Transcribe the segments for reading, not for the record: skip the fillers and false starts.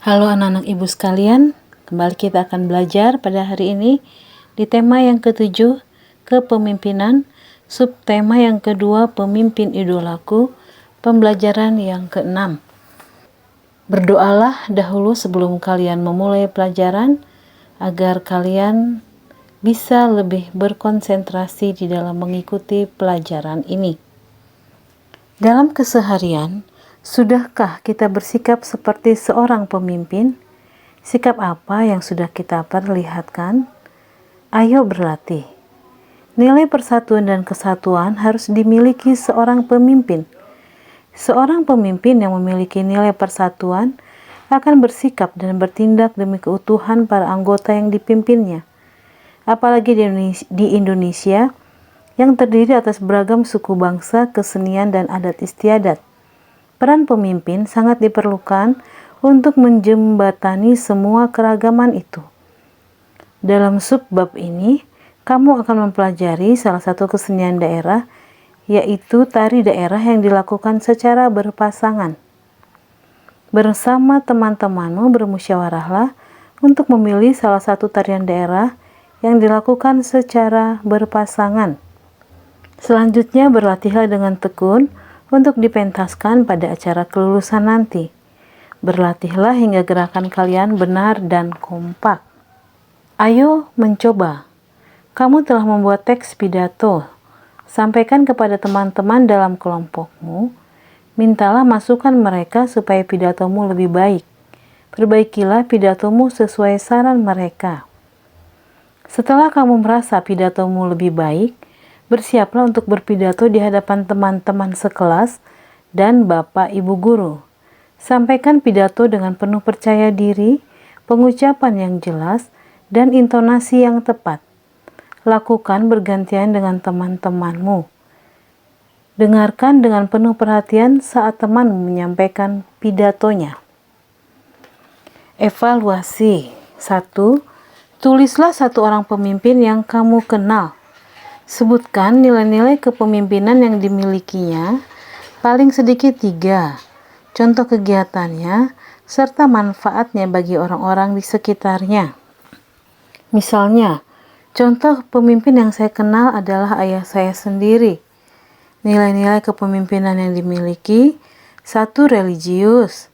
Halo anak-anak ibu sekalian, kembali kita akan belajar pada hari ini di tema yang ketujuh, kepemimpinan, subtema yang kedua, pemimpin idolaku, pembelajaran yang keenam. Berdoalah dahulu sebelum kalian memulai pelajaran, agar kalian bisa lebih berkonsentrasi di dalam mengikuti pelajaran ini. Dalam keseharian, sudahkah kita bersikap seperti seorang pemimpin? Sikap apa yang sudah kita perlihatkan? Ayo berlatih. Nilai persatuan dan kesatuan harus dimiliki seorang pemimpin. Seorang pemimpin yang memiliki nilai persatuan akan bersikap dan bertindak demi keutuhan para anggota yang dipimpinnya. Apalagi di Indonesia yang terdiri atas beragam suku bangsa, kesenian, dan adat istiadat. Peran pemimpin sangat diperlukan untuk menjembatani semua keragaman itu. Dalam subbab ini, kamu akan mempelajari salah satu kesenian daerah, yaitu tari daerah yang dilakukan secara berpasangan. Bersama teman-temanmu bermusyawarahlah untuk memilih salah satu tarian daerah yang dilakukan secara berpasangan. Selanjutnya berlatihlah dengan tekun untuk dipentaskan pada acara kelulusan nanti. Berlatihlah hingga gerakan kalian benar dan kompak. Ayo mencoba. Kamu telah membuat teks pidato. Sampaikan kepada teman-teman dalam kelompokmu. Mintalah masukan mereka supaya pidatomu lebih baik. Perbaikilah pidatomu sesuai saran mereka. Setelah kamu merasa pidatomu lebih baik, bersiaplah untuk berpidato di hadapan teman-teman sekelas dan Bapak Ibu Guru. Sampaikan pidato dengan penuh percaya diri, pengucapan yang jelas, dan intonasi yang tepat. Lakukan bergantian dengan teman-temanmu. Dengarkan dengan penuh perhatian saat teman menyampaikan pidatonya. Evaluasi. 1. Tulislah satu orang pemimpin yang kamu kenal. Sebutkan nilai-nilai kepemimpinan yang dimilikinya, paling sedikit 3, contoh kegiatannya, serta manfaatnya bagi orang-orang di sekitarnya. Misalnya, contoh pemimpin yang saya kenal adalah ayah saya sendiri. Nilai-nilai kepemimpinan yang dimiliki: 1. Religius,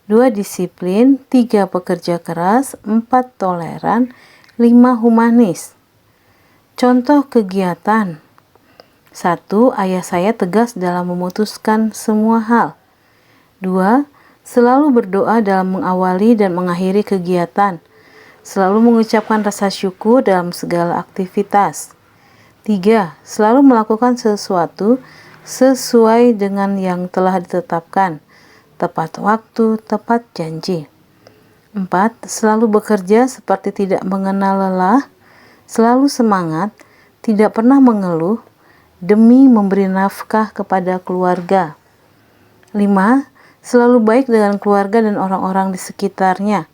2. Disiplin, 3. Pekerja keras, 4. Toleran, 5. Humanis. Contoh kegiatan: 1. Ayah saya tegas dalam memutuskan semua hal. 2. Selalu berdoa dalam mengawali dan mengakhiri kegiatan. Selalu mengucapkan rasa syukur dalam segala aktivitas. 3. Selalu melakukan sesuatu sesuai dengan yang telah ditetapkan. Tepat waktu, tepat janji. 4. Selalu bekerja seperti tidak mengenal lelah. Selalu semangat, tidak pernah mengeluh, demi memberi nafkah kepada keluarga. 5. Selalu baik dengan keluarga dan orang-orang di sekitarnya.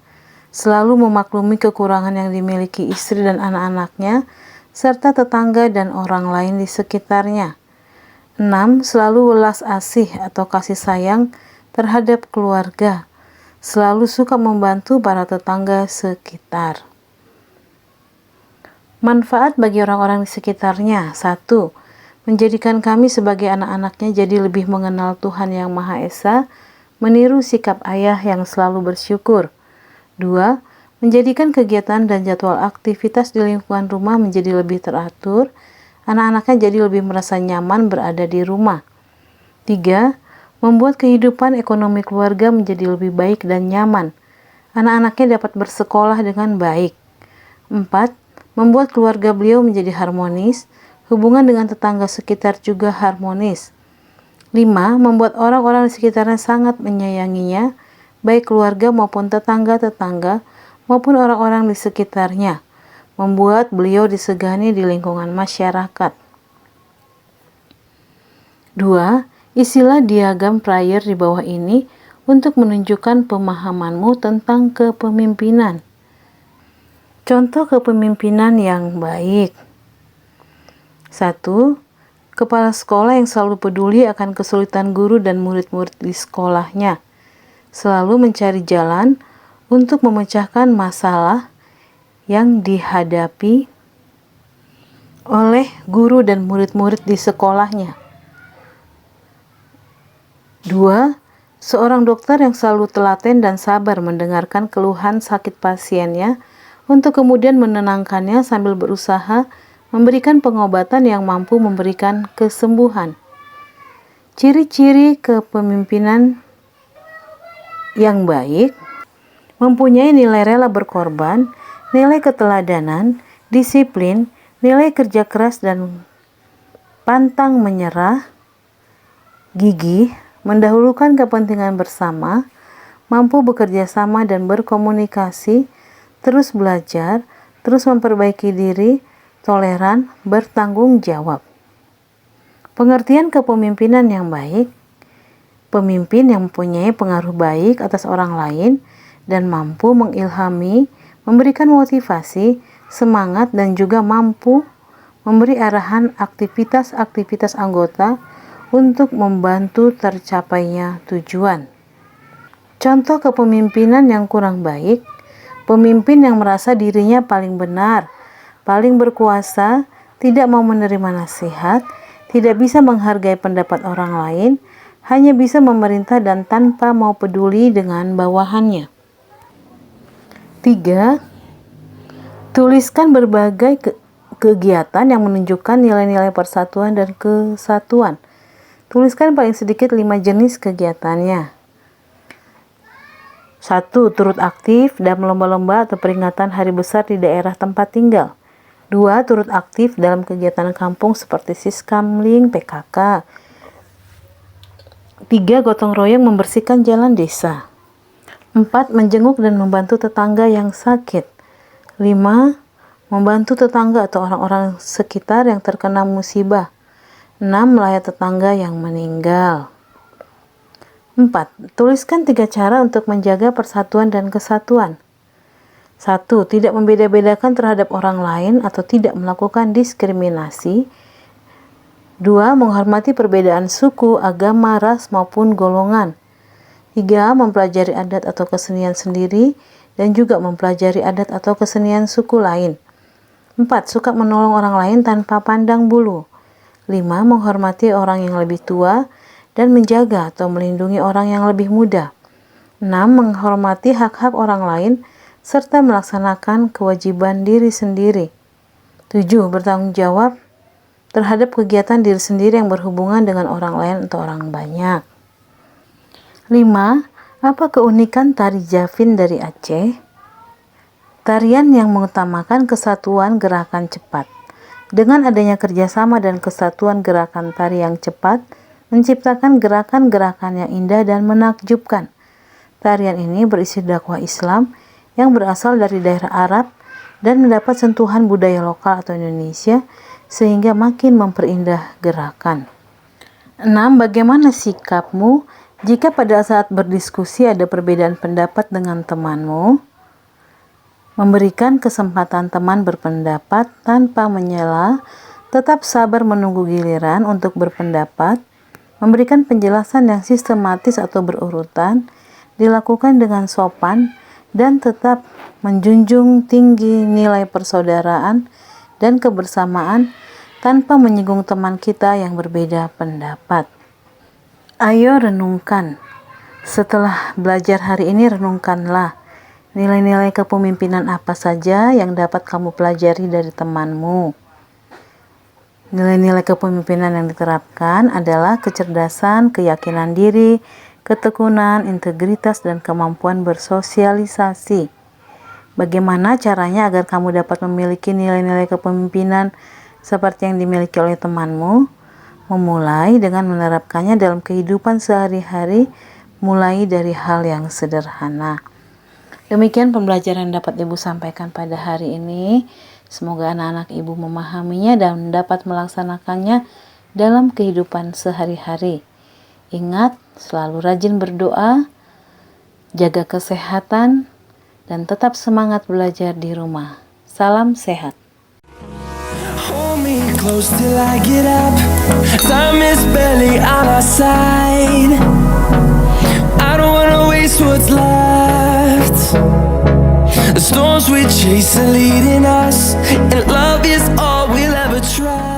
Selalu memaklumi kekurangan yang dimiliki istri dan anak-anaknya, serta tetangga dan orang lain di sekitarnya. 6. Selalu welas asih atau kasih sayang terhadap keluarga. Selalu suka membantu para tetangga sekitar. Manfaat bagi orang-orang di sekitarnya: 1. Menjadikan kami sebagai anak-anaknya jadi lebih mengenal Tuhan Yang Maha Esa, meniru sikap ayah yang selalu bersyukur. 2. Menjadikan kegiatan dan jadwal aktivitas di lingkungan rumah menjadi lebih teratur, anak-anaknya jadi lebih merasa nyaman berada di rumah. 3. Membuat kehidupan ekonomi keluarga menjadi lebih baik dan nyaman. Anak-anaknya dapat bersekolah dengan baik. 4. Membuat keluarga beliau menjadi harmonis, hubungan dengan tetangga sekitar juga harmonis. 5. Membuat orang-orang di sekitarnya sangat menyayanginya, baik keluarga maupun tetangga-tetangga, maupun orang-orang di sekitarnya. Membuat beliau disegani di lingkungan masyarakat. 2. Isilah diagram prayer di bawah ini untuk menunjukkan pemahamanmu tentang kepemimpinan. Contoh kepemimpinan yang baik: 1. Kepala sekolah yang selalu peduli akan kesulitan guru dan murid-murid di sekolahnya. Selalu mencari jalan untuk memecahkan masalah yang dihadapi oleh guru dan murid-murid di sekolahnya. 2. Seorang dokter yang selalu telaten dan sabar mendengarkan keluhan sakit pasiennya untuk kemudian menenangkannya sambil berusaha memberikan pengobatan yang mampu memberikan kesembuhan. Ciri-ciri kepemimpinan yang baik mempunyai nilai rela berkorban, nilai keteladanan, disiplin, nilai kerja keras dan pantang menyerah, gigih, mendahulukan kepentingan bersama, mampu bekerja sama dan berkomunikasi, terus belajar, terus memperbaiki diri, toleran, bertanggung jawab. Pengertian kepemimpinan yang baik: pemimpin yang mempunyai pengaruh baik atas orang lain dan mampu mengilhami, memberikan motivasi, semangat, dan juga mampu memberi arahan aktivitas-aktivitas anggota untuk membantu tercapainya tujuan. Contoh kepemimpinan yang kurang baik: pemimpin yang merasa dirinya paling benar, paling berkuasa, tidak mau menerima nasihat, tidak bisa menghargai pendapat orang lain, hanya bisa memerintah dan tanpa mau peduli dengan bawahannya. 3. Tuliskan berbagai kegiatan yang menunjukkan nilai-nilai persatuan dan kesatuan. Tuliskan paling sedikit 5 jenis kegiatannya. 1. Turut aktif dalam lomba-lomba atau peringatan hari besar di daerah tempat tinggal. 2. Turut aktif dalam kegiatan kampung seperti Siskamling, PKK. 3. Gotong royong membersihkan jalan desa. 4. Menjenguk dan membantu tetangga yang sakit. 5. Membantu tetangga atau orang-orang sekitar yang terkena musibah. 6. Melayat tetangga yang meninggal. 4. Tuliskan 3 cara untuk menjaga persatuan dan kesatuan. 1. Tidak membeda-bedakan terhadap orang lain atau tidak melakukan diskriminasi. 2. Menghormati perbedaan suku, agama, ras, maupun golongan. 3. Mempelajari adat atau kesenian sendiri dan juga mempelajari adat atau kesenian suku lain. 4. Suka menolong orang lain tanpa pandang bulu. 5. Menghormati orang yang lebih tua dan menjaga atau melindungi orang yang lebih muda. 6. Menghormati hak-hak orang lain serta melaksanakan kewajiban diri sendiri. 7. Bertanggung jawab terhadap kegiatan diri sendiri yang berhubungan dengan orang lain atau orang banyak. 5. Apa keunikan tari Javin dari Aceh? Tarian yang mengutamakan kesatuan gerakan cepat. Dengan adanya kerjasama dan kesatuan gerakan tari yang cepat, menciptakan gerakan-gerakan yang indah dan menakjubkan. Tarian ini berisi dakwah Islam yang berasal dari daerah Arab dan mendapat sentuhan budaya lokal atau Indonesia, sehingga makin memperindah gerakan. 6. Bagaimana sikapmu jika pada saat berdiskusi ada perbedaan pendapat dengan temanmu? Memberikan kesempatan teman berpendapat tanpa menyela, tetap sabar menunggu giliran untuk berpendapat, memberikan penjelasan yang sistematis atau berurutan, dilakukan dengan sopan, dan tetap menjunjung tinggi nilai persaudaraan dan kebersamaan tanpa menyinggung teman kita yang berbeda pendapat. Ayo renungkan. Setelah belajar hari ini, renungkanlah nilai-nilai kepemimpinan apa saja yang dapat kamu pelajari dari temanmu. Nilai-nilai kepemimpinan yang diterapkan adalah kecerdasan, keyakinan diri, ketekunan, integritas, dan kemampuan bersosialisasi. Bagaimana caranya agar kamu dapat memiliki nilai-nilai kepemimpinan seperti yang dimiliki oleh temanmu? Memulai dengan menerapkannya dalam kehidupan sehari-hari, mulai dari hal yang sederhana. Demikian pembelajaran yang dapat Ibu sampaikan pada hari ini. Semoga anak-anak Ibu memahaminya dan dapat melaksanakannya dalam kehidupan sehari-hari. Ingat, selalu rajin berdoa, jaga kesehatan, dan tetap semangat belajar di rumah. Salam sehat. Hold me close till I get up. Time is barely on our side. I don't wanna waste what's left. The storms we chase are leading us, and love is all we'll ever try.